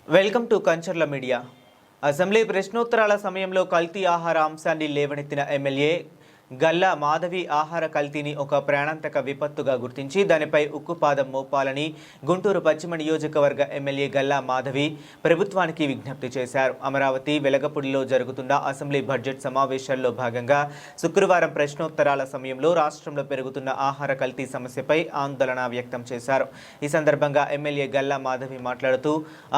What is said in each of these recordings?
Welcome to Kancharla media. Assembly ప్రశ్నోత్తరాల సమయంలో కల్తీ ఆహార అంశాన్ని లేవనెత్తిన ఎమ్మెల్యే గల్లా మాధవి ఆహార కల్తీని ఒక ప్రాణాంతక విపత్తుగా గుర్తించి దానిపై ఉక్కుపాదం మోపాలని గుంటూరు పశ్చిమ నియోజకవర్గ ఎమ్మెల్యే గల్లా మాధవి ప్రభుత్వానికి విజ్ఞప్తి చేశారు. అమరావతి వెలగపూడిలో జరుగుతున్న అసెంబ్లీ బడ్జెట్ సమావేశాల్లో భాగంగా శుక్రవారం ప్రశ్నోత్తరాల సమయంలో రాష్ట్రంలో పెరుగుతున్న ఆహార కల్తీ సమస్యపై ఆందోళన వ్యక్తం చేశారు. ఈ సందర్భంగా ఎమ్మెల్యే గల్లా మాధవి మాట్లాడుతూ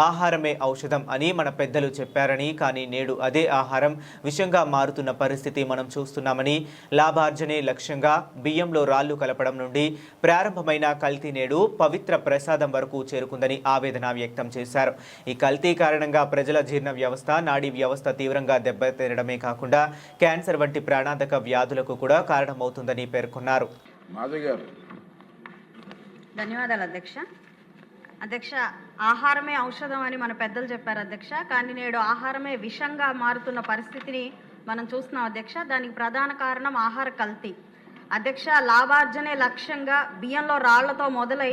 ఆహారమే ఔషధం అని మన పెద్దలు చెప్పారని, కానీ నేడు అదే ఆహారం విషంగా మారుతున్న పరిస్థితి మనం చూస్తున్నామని, లాభార్జనే లక్ష్యంగా బియ్యంలో రాళ్లు కలపడం నుండి ప్రారంభమైన కల్తీ నేడు పవిత్ర ప్రసాదం వరకు చేరుకుందని ఆవేదన వ్యక్తం చేశారు. ఈ కల్తీ కారణంగా ప్రజల జీర్ణ వ్యవస్థ, నాడీ వ్యవస్థ తీవ్రంగా దెబ్బతినడమే కాకుండా క్యాన్సర్ వంటి ప్రాణాంతక వ్యాధులకు కూడా కారణమవుతుందని పేర్కొన్నారు. ధన్యవాదాలు అధ్యక్ష. అధ్యక్ష, ఆహారమే ఔషధం అని మన పెద్దలు చెప్పారు అధ్యక్ష, కానీ నేడు ఆహారమే విషంగా మారుతున్న పరిస్థితిని మనం చూస్తున్నాం అధ్యక్ష. దానికి ప్రధాన కారణం ఆహార కల్తీ. అధ్యక్ష, లాభార్జనే లక్ష్యంగా బియ్యంలో రాళ్లతో మొదలై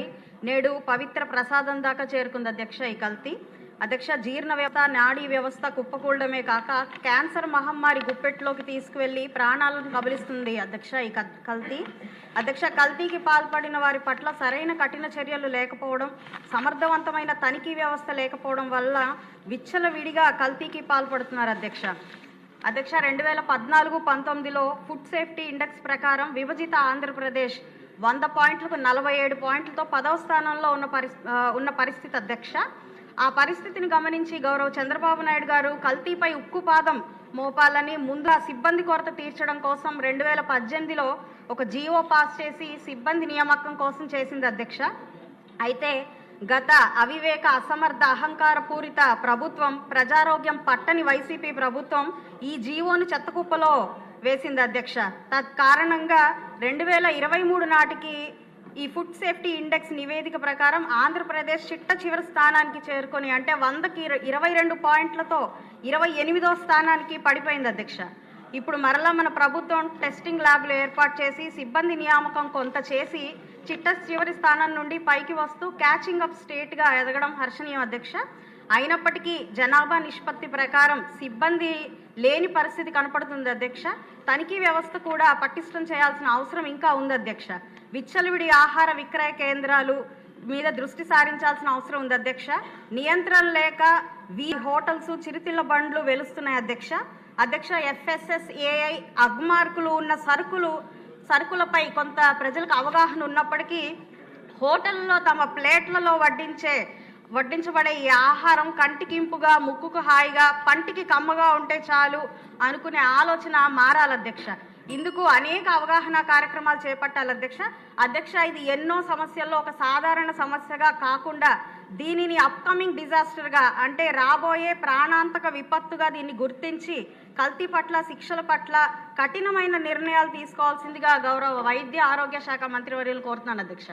నేడు పవిత్ర ప్రసాదం దాకా చేరుకుంది అధ్యక్ష ఈ కల్తీ. అధ్యక్ష, జీర్ణ వ్యవస్థ, నాడీ వ్యవస్థ కుప్పకూడమే కాక క్యాన్సర్ మహమ్మారి గుప్పెట్లోకి తీసుకువెళ్లి ప్రాణాలను కబలిస్తుంది అధ్యక్ష ఈ కల్తీ. అధ్యక్ష, కల్తీకి పాల్పడిన వారి పట్ల సరైన కఠిన చర్యలు లేకపోవడం, సమర్థవంతమైన తనిఖీ వ్యవస్థ లేకపోవడం వల్ల విచ్చలవిడిగా కల్తీకి పాల్పడుతున్నారు అధ్యక్ష. అధ్యక్ష, 2014-19లో ఫుడ్ సేఫ్టీ ఇండెక్స్ ప్రకారం విభజిత ఆంధ్రప్రదేశ్ 100 పాయింట్లకు 47 పాయింట్లతో 10వ స్థానంలో ఉన్న పరిస్థితి అధ్యక్ష. ఆ పరిస్థితిని గమనించి గౌరవ చంద్రబాబు నాయుడు గారు కల్తీపై ఉక్కుపాదం మోపాలని, ముందు సిబ్బంది కొరత తీర్చడం కోసం 2018లో ఒక జీవో పాస్ చేసి సిబ్బంది నియామకం కోసం చేసింది అధ్యక్ష. అయితే గత అవివేక, అసమర్థ, అహంకార పూరిత ప్రభుత్వం, ప్రజారోగ్యం పట్టని వైసీపీ ప్రభుత్వం ఈ జీవోను చెత్తకుప్పలో వేసింది అధ్యక్ష. తత్కారణంగా 2023 నాటికి ఈ ఫుడ్ సేఫ్టీ ఇండెక్స్ నివేదిక ప్రకారం ఆంధ్రప్రదేశ్ చిట్ట చివరి స్థానానికి చేరుకొని, అంటే 100కి 22 పాయింట్లతో 28వ స్థానానికి పడిపోయింది అధ్యక్ష. ఇప్పుడు మరలా మన ప్రభుత్వం టెస్టింగ్ ల్యాబ్లు ఏర్పాటు చేసి సిబ్బంది నియామకం కొంత చేసి చిట్ట చివరి స్థానం నుండి పైకి వస్తూ క్యాచింగ్ అప్ స్టేట్గా ఎదగడం హర్షణీయం అధ్యక్ష. అయినప్పటికీ జనాభా నిష్పత్తి ప్రకారం సిబ్బంది లేని పరిస్థితి కనపడుతుంది అధ్యక్ష. తనిఖీ వ్యవస్థ కూడా పటిష్టం చేయాల్సిన అవసరం ఇంకా ఉంది అధ్యక్ష. విచ్చలవిడి ఆహార విక్రయ కేంద్రాలు మీద దృష్టి సారించాల్సిన అవసరం ఉంది అధ్యక్ష. నియంత్రణ లేక హోటల్స్, చిరుతిళ్ల బండ్లు వెలుస్తున్నాయి అధ్యక్ష. అధ్యక్ష, FSSAI అగ్మార్కులు ఉన్న సరుకులపై కొంత ప్రజలకు అవగాహన ఉన్నప్పటికీ హోటల్లో తమ ప్లేట్లలో వడ్డించబడే ఈ ఆహారం కంటికింపుగా, ముక్కుకు హాయిగా, పంటికి కమ్మగా ఉంటే చాలు అనుకునే ఆలోచన మారాలి అధ్యక్ష. ఇందుకు అనేక అవగాహన కార్యక్రమాలు చేపట్టాలి అధ్యక్ష. అధ్యక్ష, ఇది ఎన్నో సమస్యల్లో ఒక సాధారణ సమస్యగా కాకుండా దీనిని అప్కమింగ్ డిజాస్టర్గా, అంటే రాబోయే ప్రాణాంతక విపత్తుగా దీన్ని గుర్తించి కల్తీ పట్ల, శిక్షల పట్ల కఠినమైన నిర్ణయాలు తీసుకోవాల్సిందిగా గౌరవ వైద్య ఆరోగ్య శాఖ మంత్రివర్యులు కోరుతున్నాను అధ్యక్ష.